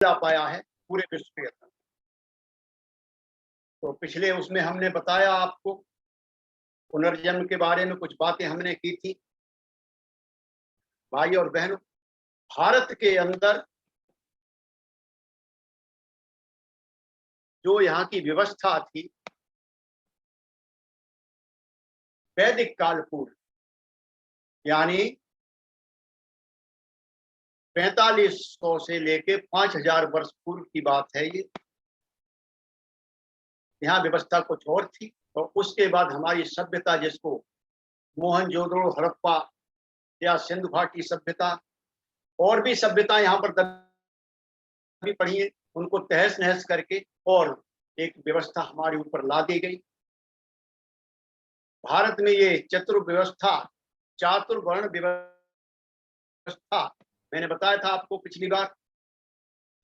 ला पाया है पूरे विश्व के अंदर। तो पिछले उसमें हमने बताया आपको, पुनर्जन्म के बारे में कुछ बातें हमने की थी। भाई और बहनों, भारत के अंदर जो यहाँ की व्यवस्था थी, वैदिक काल पूर्व यानी 4500 से लेके 5000 वर्ष पूर्व की बात है ये। यहाँ व्यवस्था कुछ और थी, और उसके बाद हमारी सभ्यता, जिसको मोहनजोदड़ो, हड़प्पा या सिंधु घाटी सभ्यता, और भी सभ्यता यहाँ पर भी पड़ी है, उनको तहस नहस करके और एक व्यवस्था हमारे ऊपर ला दी गई। भारत में ये चातुर्वर्ण व्यवस्था मैंने बताया था आपको पिछली बार।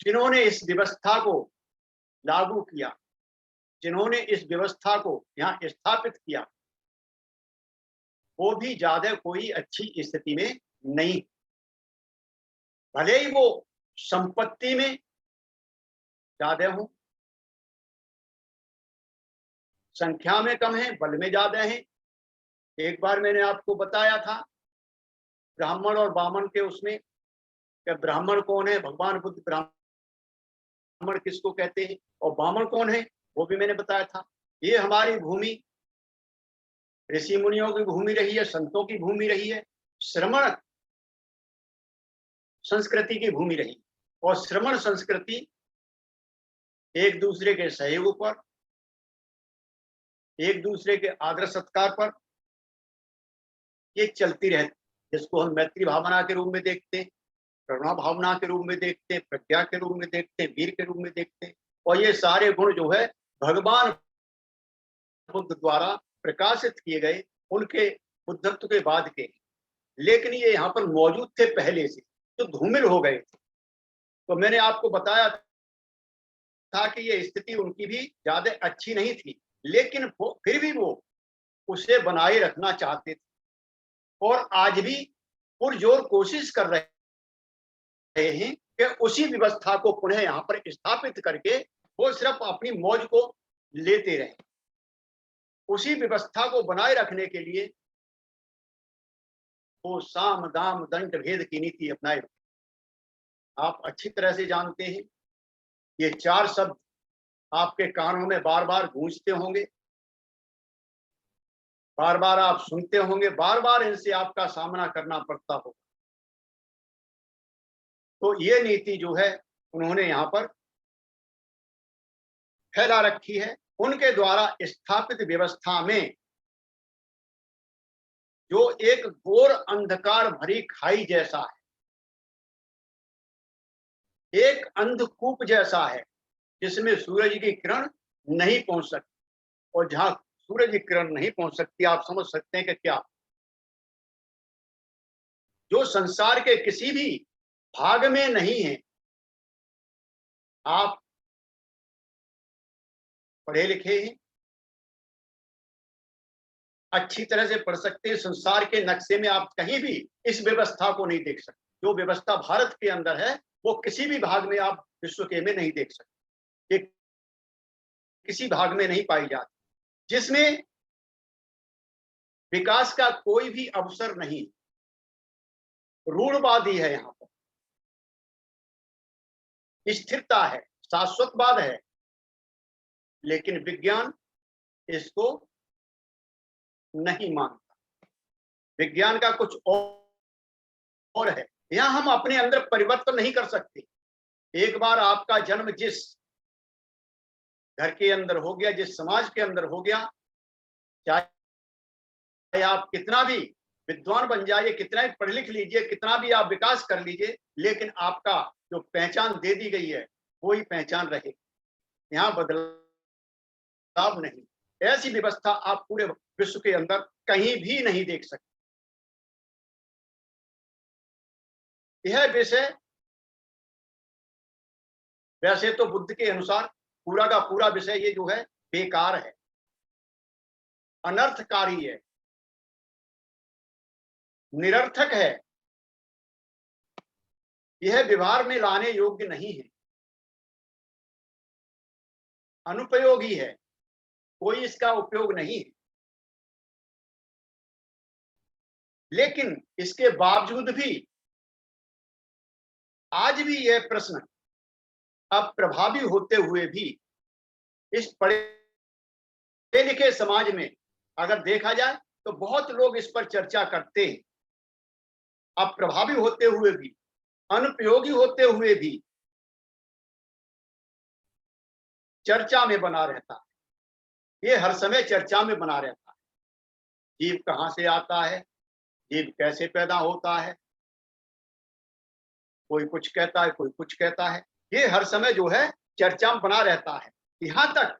जिन्होंने इस व्यवस्था को लागू किया, जिन्होंने इस व्यवस्था को यहाँ स्थापित किया, वो भी ज्यादा कोई अच्छी स्थिति में नहीं। भले ही वो संपत्ति में ज्यादा हो, संख्या में कम है, बल में ज्यादा है। एक बार मैंने आपको बताया था ब्राह्मण और बामन के उसमें, कि ब्राह्मण कौन है, भगवान बुद्ध ब्राह्मण किसको कहते हैं, और बामन कौन है, वो भी मैंने बताया था। ये हमारी भूमि ऋषि मुनियों की भूमि रही है, संतों की भूमि रही है, श्रमण संस्कृति की भूमि रही। और श्रमण संस्कृति एक दूसरे के सहयोग पर, एक दूसरे के आदर सत्कार पर ये चलती रहती, जिसको हम मैत्री भावना के रूप में देखते हैं, करुणा भावना के रूप में देखते हैं, प्रज्ञा के रूप में देखते हैं, वीर के रूप में देखते हैं। और ये सारे गुण जो है भगवान बुद्ध द्वारा प्रकाशित किए गए, उनके बुद्धत्व के बाद के, लेकिन ये यहाँ पर मौजूद थे पहले से, जो धूमिल हो गए थे। तो मैंने आपको बताया था कि ये स्थिति उनकी भी ज्यादा अच्छी नहीं थी, लेकिन फिर भी वो उसे बनाए रखना चाहते थे, और आज भी पुरजोर कोशिश कर रहे हैं कि उसी व्यवस्था को पुनः यहाँ पर स्थापित करके वो सिर्फ अपनी मौज को लेते रहे। उसी व्यवस्था को बनाए रखने के लिए वो साम दाम दंड भेद की नीति अपनाए। आप अच्छी तरह से जानते हैं, ये 4 शब्द आपके कानों में बार बार गूंजते होंगे, बार बार आप सुनते होंगे, बार बार इनसे आपका सामना करना पड़ता होगा। तो ये नीति जो है उन्होंने यहाँ पर फैला रखी है। उनके द्वारा स्थापित व्यवस्था में जो एक घोर अंधकार भरी खाई जैसा है, एक अंधकूप जैसा है, जिसमें सूरज की किरण नहीं पहुंच सकती। और जहां सूरज की किरण नहीं पहुंच सकती, आप समझ सकते हैं कि क्या, जो संसार के किसी भी भाग में नहीं है। आप पढ़े लिखे हैं, अच्छी तरह से पढ़ सकते हैं, संसार के नक्शे में आप कहीं भी इस व्यवस्था को नहीं देख सकते। जो व्यवस्था भारत के अंदर है वो किसी भी भाग में आप विश्व के में नहीं देख सकते, ये किसी भाग में नहीं पाई जाती, जिसमें विकास का कोई भी अवसर नहीं, रूढ़वादी है, यहाँ पर स्थिरता है, शाश्वतवाद है, लेकिन विज्ञान इसको नहीं मानता। विज्ञान का कुछ और है। यहां हम अपने अंदर परिवर्तन नहीं कर सकते। एक बार आपका जन्म जिस घर के अंदर हो गया, जिस समाज के अंदर हो गया, चाहे आप कितना भी विद्वान बन जाइए, कितना भी पढ़ लिख लीजिए, कितना भी आप विकास कर लीजिए, लेकिन आपका जो पहचान दे दी गई है वही पहचान रहेगी, यहाँ बदलाव नहीं। ऐसी व्यवस्था आप पूरे विश्व के अंदर कहीं भी नहीं देख सकते। यह विषय वैसे तो बुद्ध के अनुसार पूरा का पूरा विषय ये जो है बेकार है, अनर्थकारी है, निरर्थक है, यह व्यवहार में लाने योग्य नहीं है। अनुपयोगी है, कोई इसका उपयोग नहीं है। लेकिन इसके बावजूद भी आज भी यह प्रश्न अब प्रभावी होते हुए भी इस पढ़े लिखे समाज में अगर देखा जाए तो बहुत लोग इस पर चर्चा करते हैं। अब प्रभावी होते हुए भी, अनुपयोगी होते हुए भी चर्चा में बना रहता है। ये हर समय चर्चा में बना रहता है। जीव कहाँ से आता है, जीव कैसे पैदा होता है, कोई कुछ कहता है, कोई कुछ कहता है। ये हर समय जो है चर्चा में बना रहता है। यहां तक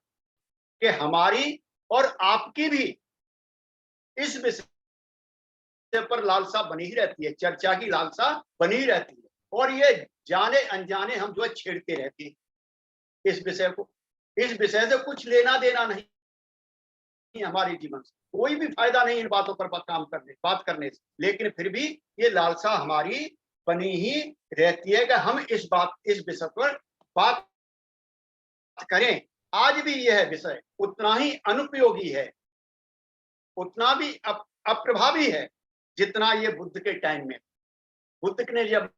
कि हमारी और आपकी भी इस विषय पर लालसा बनी ही रहती है, चर्चा की लालसा बनी ही रहती है। और ये जाने अनजाने हम जो है छेड़ते रहते हैं इस विषय को। इस विषय से कुछ लेना देना नहीं हमारे जीवन से, कोई भी फायदा नहीं इन बातों पर बात करने से। लेकिन फिर भी ये लालसा हमारी बनी ही रहती है कि हम इस विषय पर बात करें। आज भी यह विषय उतना ही अनुपयोगी है, उतना भी अप्रभावी है जितना ये बुद्ध के टाइम में। बुद्ध ने जब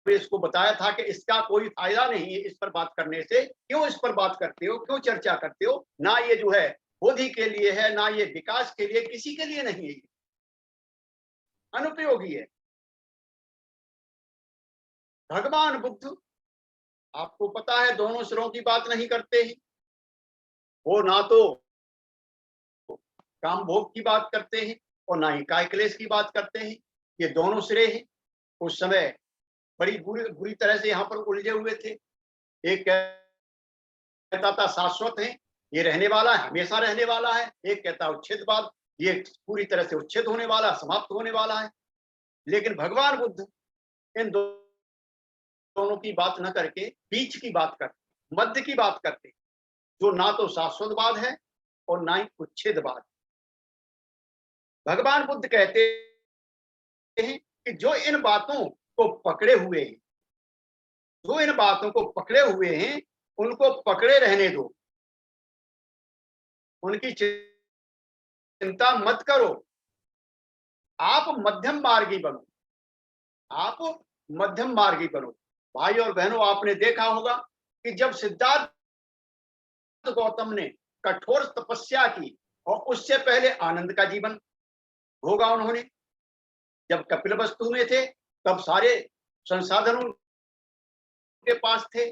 इसको बताया था कि इसका कोई फायदा नहीं है इस पर बात करने से, क्यों इस पर बात करते हो, क्यों चर्चा करते हो, ना ये जो है बोधि के लिए है, ना ये विकास के लिए, किसी के लिए नहीं है, अनुपयोगी है। भगवान बुद्ध, आपको पता है, दोनों सिरों की बात नहीं करते हैं। वो ना तो काम भोग की बात करते हैं और ना ही काय क्लेश की बात करते हैं। ये दोनों सिरे हैं। उस समय बड़ी बुरी तरह से यहाँ पर उलझे हुए थे। एक कहता था शाश्वत है, ये रहने वाला है, हमेशा रहने वाला है। एक कहता उच्छेदवाद, ये पूरी तरह से उच्छेद होने वाला, समाप्त होने वाला है। लेकिन भगवान बुद्ध इन दोनों की बात न करके बीच की बात करते, मध्य की बात करते, जो ना तो शाश्वतवाद है और ना ही उच्छेदवाद। भगवान बुद्ध कहते हैं कि जो इन बातों को पकड़े हुए हैं, जो इन बातों को पकड़े हुए हैं, उनको पकड़े रहने दो, उनकी चिंता मत करो। आप मध्यम मार्गी बनो, आप मध्यम मार्गी बनो। भाई और बहनों, आपने देखा होगा कि जब सिद्धार्थ गौतम ने कठोर तपस्या की और उससे पहले आनंद का जीवन भोगा उन्होंने। जब कपिलवस्तु में थे तब सारे संसाधन उनके पास थे,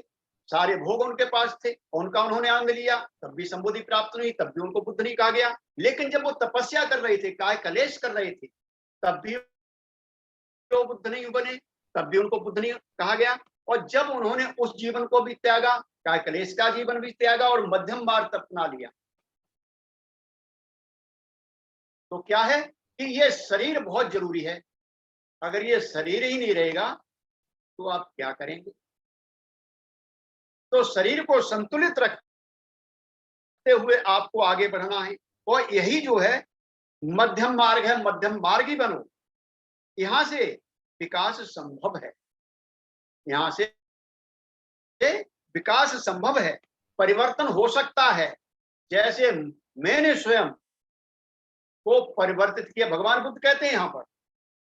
सारे भोग उनके पास थे, उनका उन्होंने आनंद लिया, तब भी संबोधि प्राप्त नहीं, तब भी उनको बुद्ध नहीं कहा गया। लेकिन जब वो तपस्या कर रहे थे, काय कलेश कर रहे थे, तब भी वो बुद्ध नहीं बने, तब भी उनको बुद्ध नहीं कहा गया। और जब उन्होंने उस जीवन को भी त्यागा, काय कलेश का जीवन भी त्यागा और मध्यम मार्ग अपना लिया, तो क्या है कि ये शरीर बहुत जरूरी है। अगर ये शरीर ही नहीं रहेगा तो आप क्या करेंगे? तो शरीर को संतुलित रखते हुए आपको आगे बढ़ना है, और यही जो है मध्यम मार्ग है। मध्यम मार्गी बनो, यहां से विकास संभव है, यहां से विकास संभव है, परिवर्तन हो सकता है। जैसे मैंने स्वयं को परिवर्तित किया, भगवान बुद्ध कहते हैं यहां पर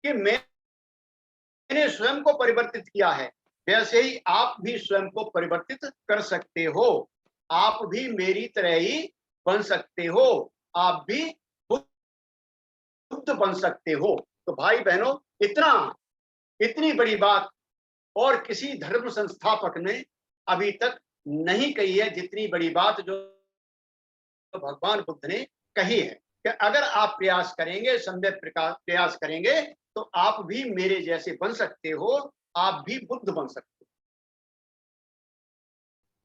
कि मैंने स्वयं को परिवर्तित किया है, वैसे ही आप भी स्वयं को परिवर्तित कर सकते हो। आप भी मेरी तरह ही बन सकते हो, आप भी बुद्ध बन सकते हो। तो भाई बहनों, इतनी बड़ी बात और किसी धर्म संस्थापक ने अभी तक नहीं कही है जितनी बड़ी बात जो भगवान बुद्ध ने कही है कि अगर आप प्रयास करेंगे, सम्यक प्रयास करेंगे, तो आप भी मेरे जैसे बन सकते हो, आप भी बुद्ध बन सकते हो।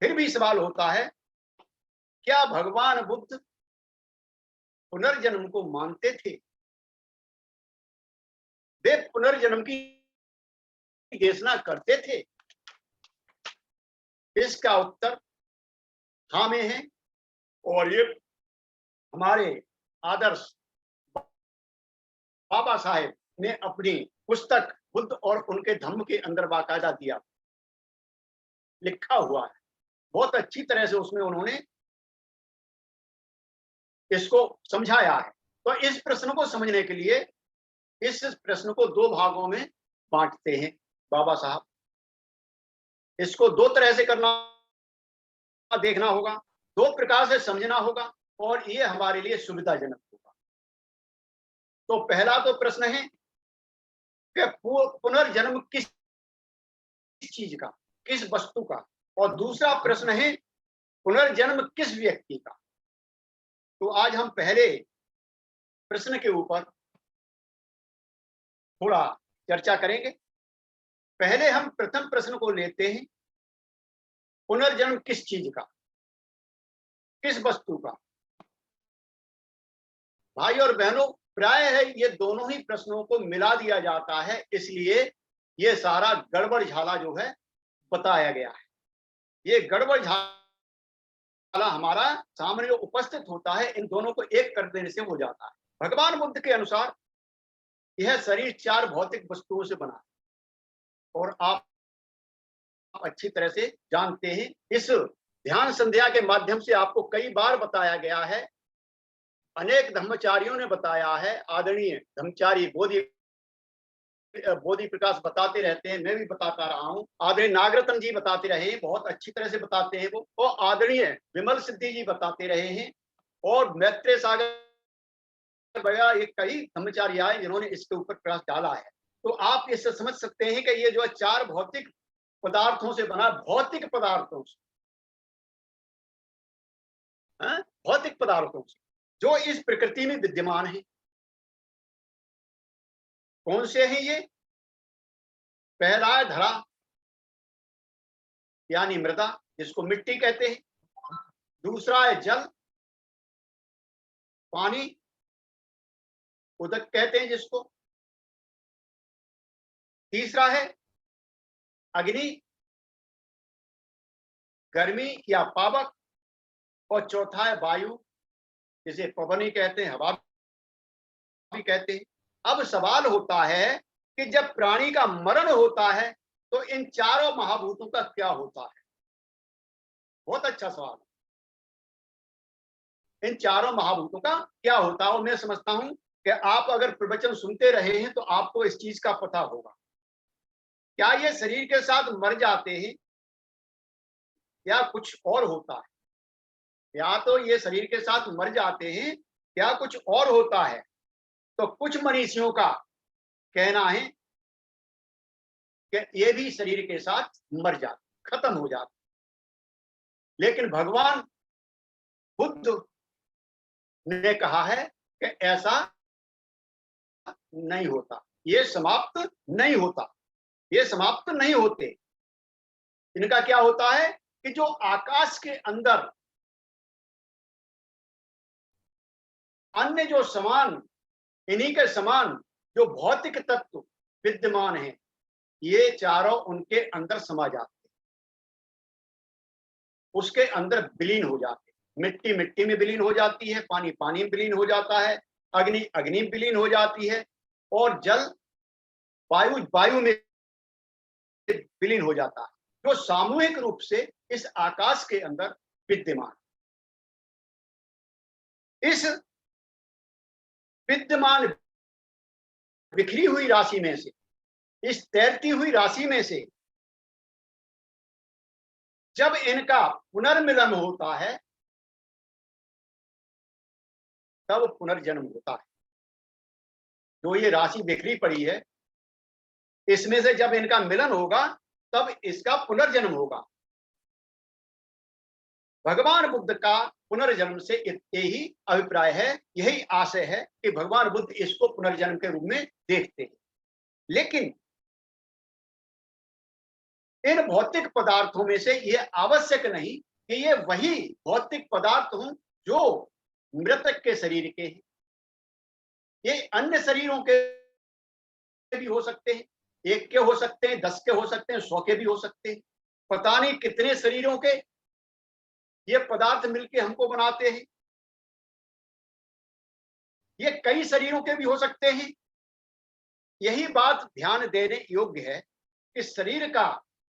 फिर भी सवाल होता है, क्या भगवान बुद्ध पुनर्जन्म को मानते थे? वे पुनर्जन्म की घोषणा करते थे? इसका उत्तर हाँ में है। और ये हमारे आदर्श बाबा साहेब ने अपनी पुस्तक बुद्ध और उनके धम्म के अंदर बाकायदा दिया, लिखा हुआ है। बहुत अच्छी तरह से उसमें उन्होंने इसको समझाया है। तो इस प्रश्न को समझने के लिए इस प्रश्न को दो भागों में बांटते हैं बाबा साहब। इसको दो तरह से करना, देखना होगा, दो प्रकार से समझना होगा, और ये हमारे लिए सुविधाजनक होगा। तो पहला तो प्रश्न है कि पुनर्जन्म किस चीज का, किस वस्तु का, और दूसरा प्रश्न है पुनर्जन्म किस व्यक्ति का। तो आज हम पहले प्रश्न के ऊपर थोड़ा चर्चा करेंगे। पहले हम प्रथम प्रश्न को लेते हैं, पुनर्जन्म किस चीज का, किस वस्तु का। भाई और बहनों, प्राय है ये दोनों ही प्रश्नों को मिला दिया जाता है, इसलिए ये सारा गड़बड़ झाला जो है बताया गया है। ये गड़बड़ झाला हमारा सामने जो उपस्थित होता है, इन दोनों को एक कर देने से हो जाता है। भगवान बुद्ध के अनुसार यह शरीर चार भौतिक वस्तुओं से बना है, और आप अच्छी तरह से जानते हैं। इस ध्यान संध्या के माध्यम से आपको कई बार बताया गया है, अनेक धर्मचारियों ने बताया है, आदरणीय धर्मचारी बोधि प्रकाश बताते रहते हैं, मैं भी बताता रहा हूँ, आदरणीय नागरत्न जी बताते रहे हैं, बहुत अच्छी तरह से बताते हैं वो, और आदरणीय विमल सिद्धि जी बताते रहे हैं, और मैत्रेय सागर भैया, ये कई धर्मचारी आए जिन्होंने इसके ऊपर प्रकाश डाला है। तो आप इससे समझ सकते हैं कि ये जो चार भौतिक पदार्थों से बना, भौतिक पदार्थों से, भौतिक पदार्थों से जो इस प्रकृति में विद्यमान है। कौन से हैं ये? पहला है धरा यानी मृदा, जिसको मिट्टी कहते हैं। दूसरा है जल, पानी, उदक कहते हैं जिसको। तीसरा है अग्नि, गर्मी या पावक, और चौथा है वायु, जिसे पवनी कहते हैं, हवा भी कहते हैं। अब सवाल होता है कि जब प्राणी का मरण होता है तो इन चारों महाभूतों का क्या होता है? बहुत अच्छा सवाल। इन चारों महाभूतों का क्या होता है? और मैं समझता हूं कि आप अगर प्रवचन सुनते रहे हैं तो आपको इस चीज का पता होगा। क्या ये शरीर के साथ मर जाते हैं या कुछ और होता है? या तो ये शरीर के साथ मर जाते हैं या कुछ और होता है। तो कुछ मनीषियों का कहना है कि ये भी शरीर के साथ मर जाते, खत्म हो जाते, लेकिन भगवान बुद्ध ने कहा है कि ऐसा नहीं होता, ये समाप्त नहीं होता, ये समाप्त नहीं होते। इनका क्या होता है कि जो आकाश के अंदर अन्य जो समान, इन्हीं के समान जो भौतिक तत्व विद्यमान हैं, ये चारों उनके अंदर समा जाते हैं, उसके अंदर विलीन हो जाते हैं। मिट्टी मिट्टी में विलीन हो जाती है, पानी पानी में विलीन हो जाता है, अग्नि अग्नि में विलीन हो जाती है, और जल वायु वायु में विलीन हो जाता है, जो सामूहिक रूप से इस आकाश के अंदर विद्यमान। इस विद्यमान बिखरी हुई राशि में से, इस तैरती हुई राशि में से जब इनका पुनर्मिलन होता है तब पुनर्जन्म होता है। जो ये राशि बिखरी पड़ी है, इसमें से जब इनका मिलन होगा तब इसका पुनर्जन्म होगा। भगवान बुद्ध का पुनर्जन्म से यही अभिप्राय है, यही आशय है कि भगवान बुद्ध इसको पुनर्जन्म के रूप में देखते हैं। लेकिन इन भौतिक पदार्थों में से यह आवश्यक नहीं कि ये वही भौतिक पदार्थ हों जो मृतक के शरीर के हैं। ये अन्य शरीरों के भी हो सकते हैं, एक के हो सकते हैं, 10 के हो सकते हैं, 100 के भी हो सकते हैं। पता नहीं कितने शरीरों के ये पदार्थ मिलके हमको बनाते हैं। ये कई शरीरों के भी हो सकते हैं। यही बात ध्यान देने योग्य है कि शरीर का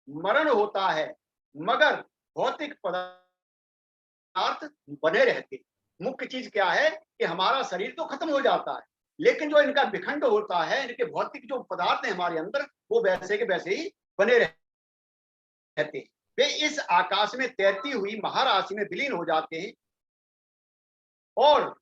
मरण होता है, मगर भौतिक पदार्थ बने रहते हैं। मुख्य चीज क्या है कि हमारा शरीर तो खत्म हो जाता है, लेकिन जो इनका विखंड होता है, इनके भौतिक जो पदार्थ है हमारे अंदर, वो वैसे के वैसे ही बने रहते हैं। वे इस आकाश में तैरती हुई महाराशि में विलीन हो जाते हैं और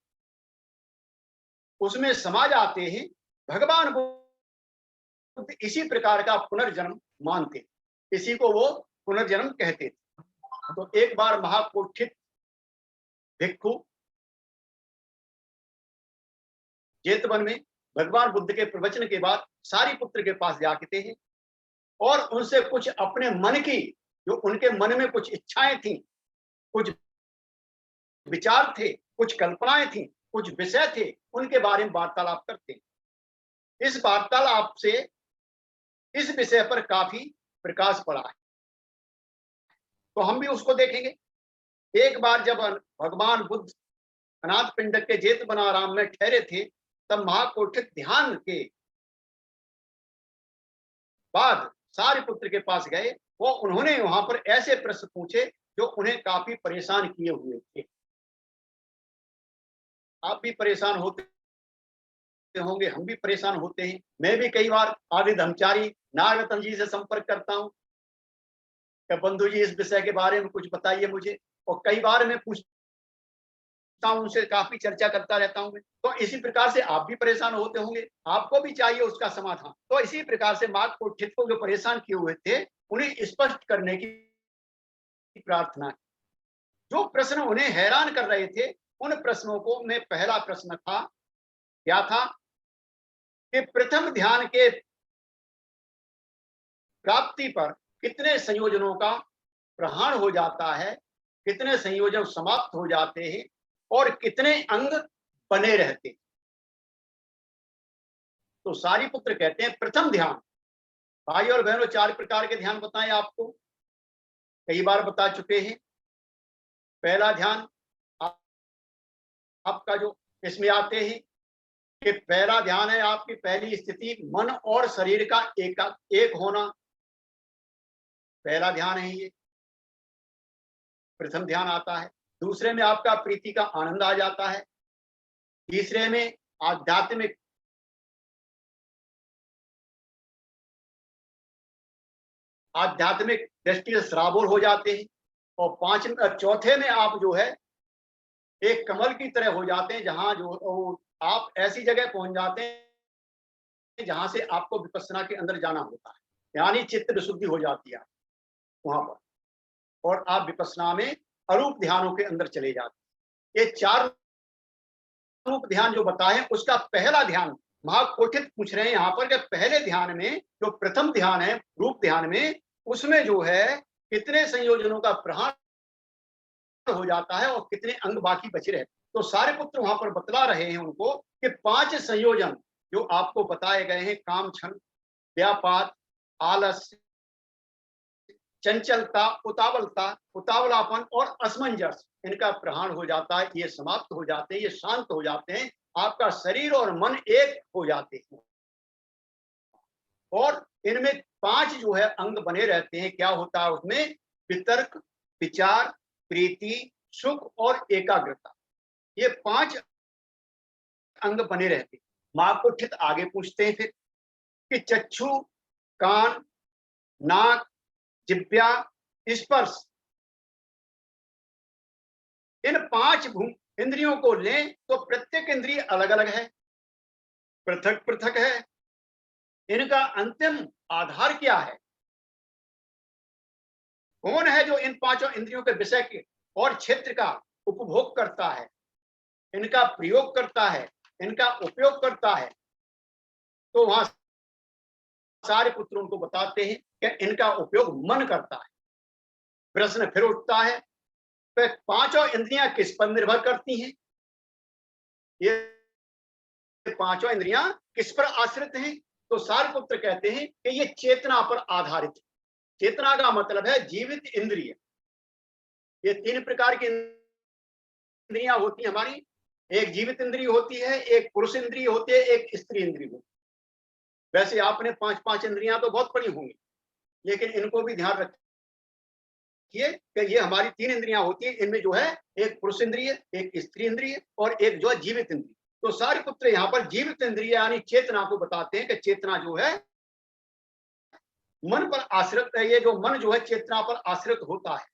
उसमें समा जाते हैं। भगवान बुद्ध इसी प्रकार का पुनर्जन्म मानते, इसी को वो पुनर्जन्म कहते थे। तो एक बार महाकोठित भिक्षु जेतवन में भगवान बुद्ध के प्रवचन के बाद सारिपुत्र के पास जाते हैं और उनसे कुछ अपने मन की, जो उनके मन में कुछ इच्छाएं थी, कुछ विचार थे, कुछ कल्पनाएं थी, कुछ विषय थे, उनके बारे में वार्तालाप करते हैं। इस वार्तालाप से इस विषय पर काफी प्रकाश पड़ा है, तो हम भी उसको देखेंगे। एक बार जब भगवान बुद्ध अनाथ पिंडक के जेतवनाराम में ठहरे थे, तब महाकोठित ध्यान के बाद सारिपुत्र के पास गए। वो उन्होंने वहां पर ऐसे प्रश्न पूछे जो उन्हें काफी परेशान किए हुए थे। आप भी परेशान होते होंगे, हम भी परेशान होते हैं। मैं भी कई बार आदि धर्मचारी नागरत्न जी से संपर्क करता हूँ कि बंधु जी इस विषय के बारे में कुछ बताइए मुझे, और कई बार मैं पूछता हूँ उनसे, काफी चर्चा करता रहता हूँ मैं। तो इसी प्रकार से आप भी परेशान होते होंगे, आपको भी चाहिए उसका समाधान। तो इसी प्रकार से मार्ग कोठित को जो परेशान किए हुए थे, उन्हें स्पष्ट करने की प्रार्थना की। जो प्रश्न उन्हें हैरान कर रहे थे, उन प्रश्नों को में पहला प्रश्न था, क्या था कि प्रथम ध्यान के प्राप्ति पर कितने संयोजनों का प्रहार हो जाता है, कितने संयोजन समाप्त हो जाते हैं और कितने अंग बने रहते हैं। तो सारिपुत्र कहते हैं प्रथम ध्यान, भाई और बहनों 4 प्रकार के ध्यान बताएं, आपको कई बार बता चुके हैं। पहला ध्यान आपका जो इसमें आते हैं कि पहला ध्यान है आपकी पहली स्थिति, मन और शरीर का एक होना, पहला ध्यान है ये, प्रथम ध्यान आता है। दूसरे में आपका प्रीति का आनंद आ जाता है। तीसरे में आध्यात्मिक दृष्टि से सराबोर हो जाते हैं। और चौथे में आप जो है एक कमल की तरह हो जाते हैं, जहां जो आप ऐसी जगह पहुंच जाते हैं जहां से आपको विपස්සना के अंदर जाना होता है, यानी चित्त विशुद्धि हो जाती है वहां पर, और आप विपස්සना में अरूप ध्यानों के अंदर चले जाते हैं। ये 4 रूप ध्यान जो बताए, उसका पहला ध्यान महाकोठित पूछ रहे हैं यहाँ पर कि पहले ध्यान में जो प्रथम ध्यान है रूप ध्यान में, उसमें जो है कितने संयोजनों का प्रहार हो जाता है और कितने अंग बाकी बचे रहते। तो सारिपुत्र वहां पर बतला रहे हैं उनको कि 5 संयोजन जो आपको बताए गए हैं, काम, क्षण, व्यापार, आलस्य, चंचलता, उतावलापन और असमंजस, इनका प्रहार हो जाता है, ये समाप्त हो जाते हैं, ये शांत हो जाते हैं, आपका शरीर और मन एक हो जाते हैं। और इनमें 5 जो है अंग बने रहते हैं। क्या होता है उसमें? वितर्क, विचार, प्रीति, सुख और एकाग्रता, ये 5 अंग बने रहते हैं। महाकोठित आगे पूछते हैं फिर कि चक्षु, कान, नाक, जिह्वा, स्पर्श, इन 5 इंद्रियों को लें तो प्रत्येक इंद्रिय अलग अलग है, पृथक पृथक है। इनका अंतिम आधार क्या है? कौन है जो इन 5 इंद्रियों के विषय के और क्षेत्र का उपभोग करता है, इनका प्रयोग करता है, इनका उपयोग करता है? तो वहां सारे पुत्र उनको बताते हैं कि इनका उपयोग मन करता है। प्रश्न फिर उठता है, तो 5 इंद्रियां किस पर निर्भर करती हैं? ये 5 इंद्रियां किस पर आश्रित हैं? तो सारपुत्र कहते हैं कि ये चेतना पर आधारित है। चेतना का मतलब है जीवित इंद्रिय। ये 3 प्रकार की इंद्रियां होती है हमारी, एक जीवित इंद्रिय होती है, एक पुरुष इंद्रिय होती है, एक स्त्री इंद्रिय होती है। वैसे आपने 5 इंद्रियां तो बहुत पड़ी होंगी, लेकिन इनको भी ध्यान रखें देखिए कि ये हमारी 3 इंद्रियां होती है, इनमें जो है एक पुरुष इंद्रिय, एक स्त्री इंद्रिय और एक जो है जीवित इंद्रिय। तो सारिपुत्र यहाँ पर जीवित इंद्रिय यानी चेतना को बताते हैं कि चेतना जो है मन पर आश्रित है। ये जो मन जो है चेतना पर आश्रित होता है।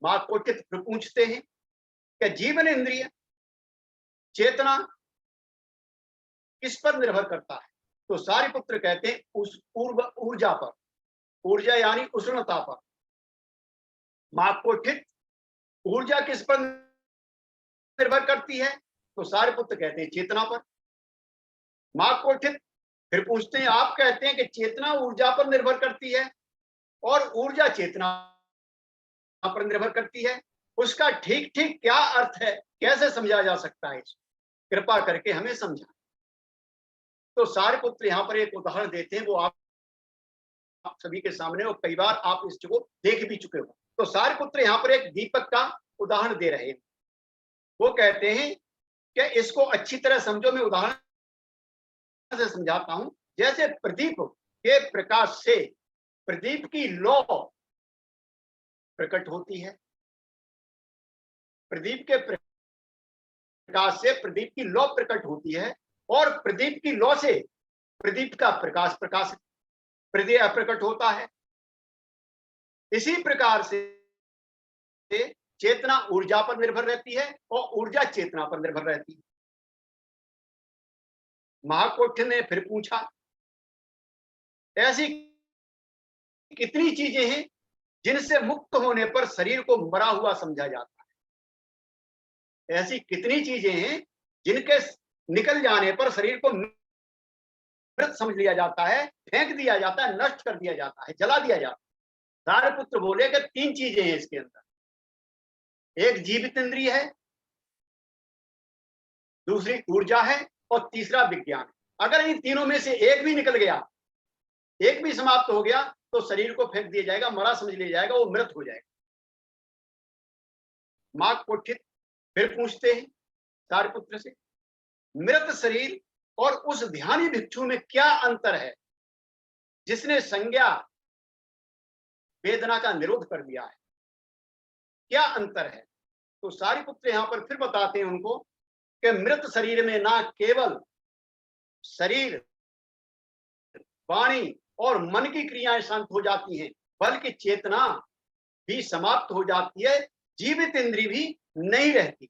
मां कोटित फिर पूछते हैं कि जीवन इंद्रिय चेतना किस पर निर्भर करता है? तो सारिपुत्र कहते हैं उस ऊर्जा पर, ऊर्जा यानी उष्णता पर। मां कोटित ऊर्जा किस पर निर्भर करती है? तो सारिपुत्र कहते हैं चेतना पर। मां कोटित फिर पूछते हैं, आप कहते हैं कि चेतना ऊर्जा पर निर्भर करती है और ऊर्जा चेतना पर निर्भर करती है, उसका ठीक ठीक क्या अर्थ है, कैसे समझा जा सकता है? कृपा करके हमें समझा। तो सारिपुत्र यहाँ पर एक उदाहरण देते हैं, वो आप सभी के सामने और कई बार आप इसको देख भी चुके हो। तो सारिपुत्र यहाँ पर एक दीपक का उदाहरण दे रहे हैं। वो कहते हैं कि इसको अच्छी तरह समझो, मैं उदाहरण से समझाता हूं। जैसे प्रदीप के प्रकाश से प्रदीप की लौ प्रकट होती है, प्रदीप के प्रकाश से प्रदीप की लौ प्रकट होती है और प्रदीप की लौ से प्रदीप का प्रकाश प्रकट होता है। इसी प्रकार से चेतना ऊर्जा पर निर्भर रहती है और ऊर्जा चेतना पर निर्भर रहती है। महाकोट्य ने फिर पूछा, ऐसी कितनी चीजें हैं जिनसे मुक्त होने पर शरीर को मरा हुआ समझा जाता है? ऐसी कितनी चीजें हैं जिनके निकल जाने पर शरीर को मृत समझ लिया जाता है, फेंक दिया जाता है, नष्ट कर दिया जाता है, जला दिया जाता है? सारिपुत्र बोले कि 3 चीजें हैं इसके अंदर। एक जीवित इंद्रिय है, दूसरी ऊर्जा है और तीसरा विज्ञान है। अगर इन तीनों में से एक भी निकल गया, एक भी समाप्त हो गया, तो शरीर को फेंक दिया जाएगा, मरा समझ लिया जाएगा, वो मृत हो जाएगा। मां कोठित फिर पूछते हैं सारिपुत्र से, मृत शरीर और उस ध्यानी भिक्षु में क्या अंतर है जिसने संज्ञा वेदना का निरोध कर दिया है? क्या अंतर है? तो सारिपुत्र यहां पर फिर बताते हैं उनको कि मृत शरीर में ना केवल शरीर, वाणी और मन की क्रियाएं शांत हो जाती हैं, बल्कि चेतना भी समाप्त हो जाती है, जीवित इंद्रिय भी नहीं रहती,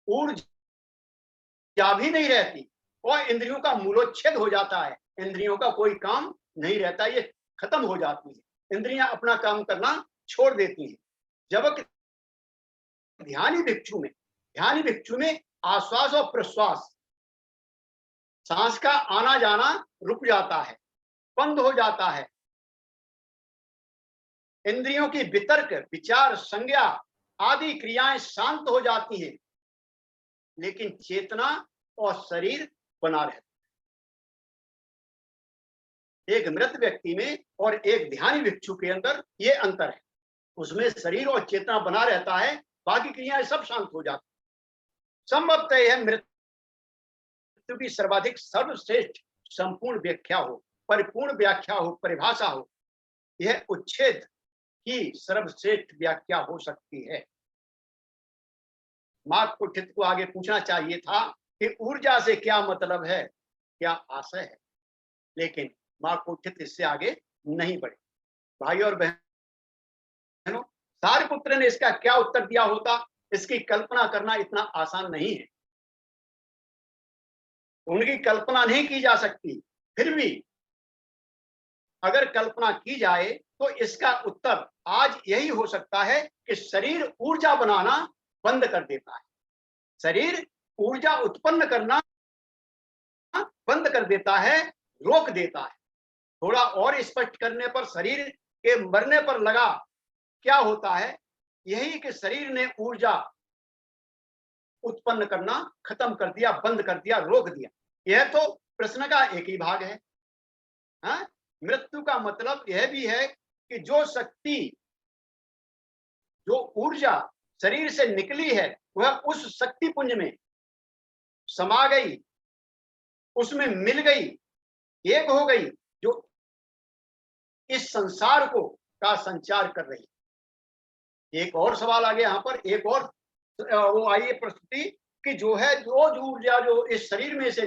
ऊर्जा भी नहीं रहती और इंद्रियों का मूलोच्छेद हो जाता है। इंद्रियों का कोई काम नहीं रहता, ये खत्म हो जाती है, इंद्रियां अपना काम करना छोड़ देती हैं। जबकि ध्यानी भिक्षु में आश्वास और प्रश्वास, सांस का आना जाना रुक जाता है, बंद हो जाता है। इंद्रियों की वितर्क, विचार, संज्ञा आदि क्रियाएं शांत हो जाती हैं, लेकिन चेतना और शरीर बना रहता है। एक मृत व्यक्ति में और एक ध्यानी भिक्षु के अंदर ये अंतर है। उसमें शरीर और चेतना बना रहता है, बाकी क्रियाएं सब शांत हो जाती। संभवतः यह मृत्यु की सर्वाधिक सर्वश्रेष्ठ संपूर्ण व्याख्या हो, परिपूर्ण व्याख्या हो, परिभाषा हो। यह उच्छेद की सर्वश्रेष्ठ व्याख्या हो सकती है। मां कोठित को आगे पूछना चाहिए था कि ऊर्जा से क्या मतलब है, क्या आशय है, लेकिन मां कोठित इससे आगे नहीं बढ़े। भाई और बहनों, सारिपुत्र ने इसका क्या उत्तर दिया होता, इसकी कल्पना करना इतना आसान नहीं है। उनकी कल्पना नहीं की जा सकती। फिर भी अगर कल्पना की जाए तो इसका उत्तर आज यही हो सकता है कि शरीर ऊर्जा बनाना बंद कर देता है, शरीर ऊर्जा उत्पन्न करना बंद कर देता है, रोक देता है। थोड़ा और स्पष्ट करने पर शरीर के मरने पर लगा क्या होता है, यही कि शरीर ने ऊर्जा उत्पन्न करना खत्म कर दिया, बंद कर दिया, रोक दिया। यह तो प्रश्न का एक ही भाग है। हाँ? मृत्यु का मतलब यह भी है कि जो शक्ति, जो ऊर्जा शरीर से निकली है, वह उस शक्ति पुंज में समा गई, उसमें मिल गई, एक हो गई, जो इस संसार को का संचार कर रही। एक और सवाल आ गया यहाँ पर, एक और वो आई है प्रस्तुति कि जो है जो ऊर्जा जो इस शरीर में से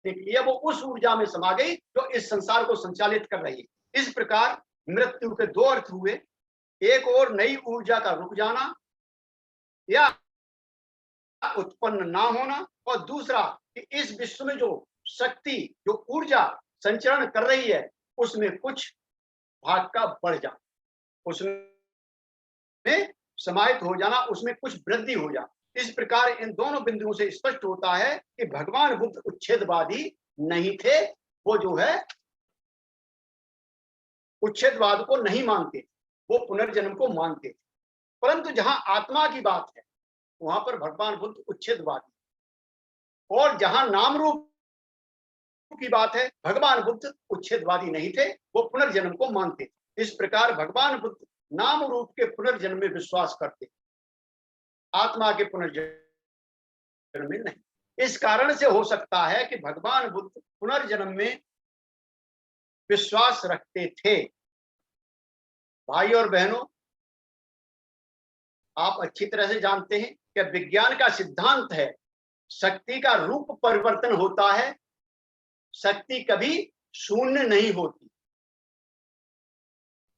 निकली है वो उस ऊर्जा में समा गई जो इस संसार को संचालित कर रही है। इस प्रकार मृत्यु के दो अर्थ हुए, एक और नई ऊर्जा का रुक जाना या उत्पन्न ना होना, और दूसरा कि इस विश्व में जो शक्ति जो ऊर्जा संचरण कर रही है उसमें कुछ भाग का बढ़ जाना, उसमें समाहित हो जाना, उसमें कुछ वृद्धि हो जाना। इस प्रकार इन दोनों बिंदुओं से स्पष्ट होता है कि भगवान बुद्ध उच्छेदवादी नहीं थे, वो जो है उच्छेदवाद को नहीं मानते, वो पुनर्जन्म को मानते थे। परंतु जहां आत्मा की बात है वहां पर भगवान बुद्ध उच्छेदवादी, और जहां नाम रूप की बात है भगवान बुद्ध उच्छेदवादी नहीं थे, वो पुनर्जन्म को मानते थे। इस प्रकार भगवान बुद्ध नाम रूप के पुनर्जन्म में विश्वास करते, आत्मा के पुनर्जन्म में नहीं। इस कारण से हो सकता है कि भगवान बुद्ध पुनर्जन्म में विश्वास रखते थे। भाई और बहनों, आप अच्छी तरह से जानते हैं कि विज्ञान का सिद्धांत है शक्ति का रूप परिवर्तन होता है, शक्ति कभी शून्य नहीं होती।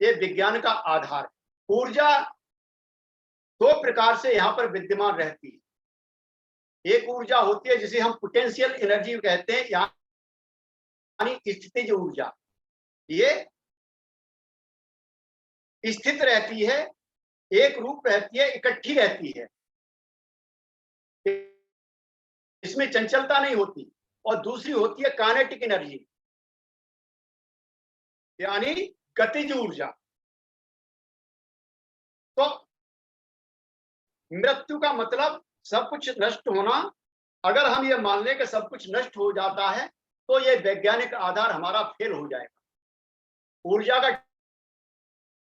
ये विज्ञान का आधार है। ऊर्जा दो प्रकार से यहां पर विद्यमान रहती है। एक ऊर्जा होती है जिसे हम पोटेंशियल एनर्जी कहते हैं, यानी स्थितिज ऊर्जा। ये स्थित रहती है, एक रूप रहती है, इकट्ठी रहती है, इसमें चंचलता नहीं होती। और दूसरी होती है काइनेटिक एनर्जी, यानी गतिज ऊर्जा। तो मृत्यु का मतलब सब कुछ नष्ट होना। अगर हम ये मान लें कि सब कुछ नष्ट हो जाता है तो ये वैज्ञानिक आधार हमारा फेल हो जाएगा। ऊर्जा का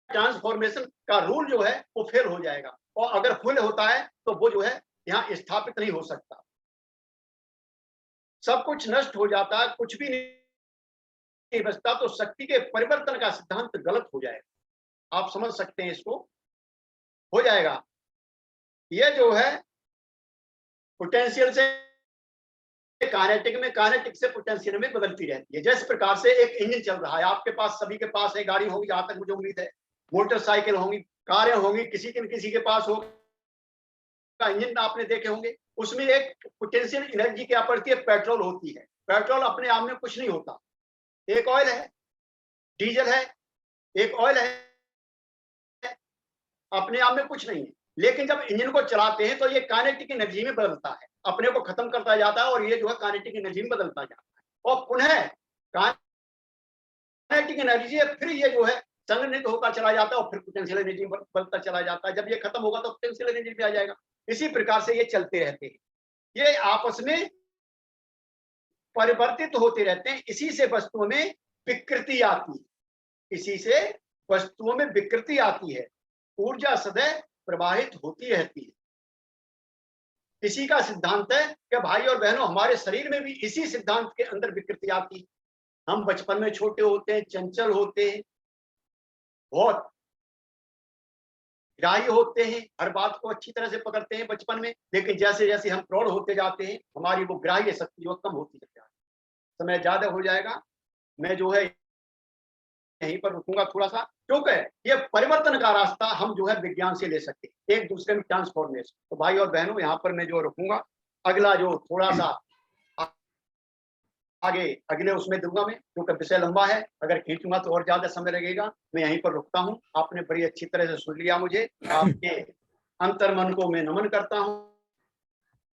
ट्रांसफॉर्मेशन का रूल जो है वो फेल हो जाएगा, और अगर फुल होता है तो वो जो है यहाँ स्थापित नहीं हो सकता। सब कुछ नष्ट हो जाता है, कुछ भी नहीं बचता, तो शक्ति के परिवर्तन का सिद्धांत गलत हो जाएगा। आप समझ सकते हैं इसको, हो जाएगा। ये जो है पोटेंशियल से काइनेटिक में, काइनेटिक से पोटेंशियल में बदलती रहती है। जिस प्रकार से एक इंजन चल रहा है, आपके पास सभी के पास है, गाड़ी होगी जहां तक मुझे उम्मीद है, मोटरसाइकिल होंगी, कारें होंगी, किसी न किसी के पास होगा इंजन, आपने देखे होंगे। उसमें एक पोटेंशियल एनर्जी क्या पड़ती है, पेट्रोल होती है। पेट्रोल अपने आप में कुछ नहीं होता, एक ऑयल है, डीजल है, एक ऑयल है, अपने आप में कुछ नहीं है। लेकिन जब इंजन को चलाते हैं तो ये काइनेटिक एनर्जी में बदलता है, अपने को खत्म करता जाता है, और ये जो है काइनेटिक एनर्जी में बदलता जाता है, और पुनः काइनेटिक एनर्जी फिर ये जो है संघनित होकर चला जाता है, और फिर पोटेंशियल एनर्जी बढ़ता चला जाता है। जब ये खत्म होगा तो पोटेंशियल एनर्जी भी आ जाएगा। इसी प्रकार से ये चलते रहते हैं, ये आपस में परिवर्तित होते रहते हैं। इसी से वस्तुओं में विकृति आती है, इसी से वस्तुओं में विकृति आती है। ऊर्जा सदैव प्रवाहित होती रहती है। इसी का सिद्धांत है कि भाई और बहनों, हमारे शरीर में भी इसी सिद्धांत के अंदर विकृति आती है। हम बचपन में छोटे होते हैं, चंचल होते हैं, बहुत ग्राह्य होते हैं, हर बात को अच्छी तरह से पकड़ते हैं बचपन में। लेकिन जैसे जैसे हम प्रौढ़ होते जाते हैं, हमारी वो ग्राह्य शक्ति जो कम होती जाती है। समय ज्यादा हो जाएगा, मैं जो है यहीं पर रुकूंगा थोड़ा सा, क्योंकि ये परिवर्तन का रास्ता हम जो है विज्ञान से ले सकते हैं, एक दूसरे में ट्रांसफॉर्मेशन। तो भाई और बहनों, यहाँ पर मैं जो रुकूंगा, अगला जो थोड़ा सा आगे अगले उसमें दूंगा मैं, क्योंकि विषय लंबा है, अगर खींचूंगा तो और ज्यादा समय लगेगा। मैं यहीं पर रुकता हूँ। आपने बड़ी अच्छी तरह से सुन लिया मुझे, आपके अंतर्मन को मैं नमन करता हूँ।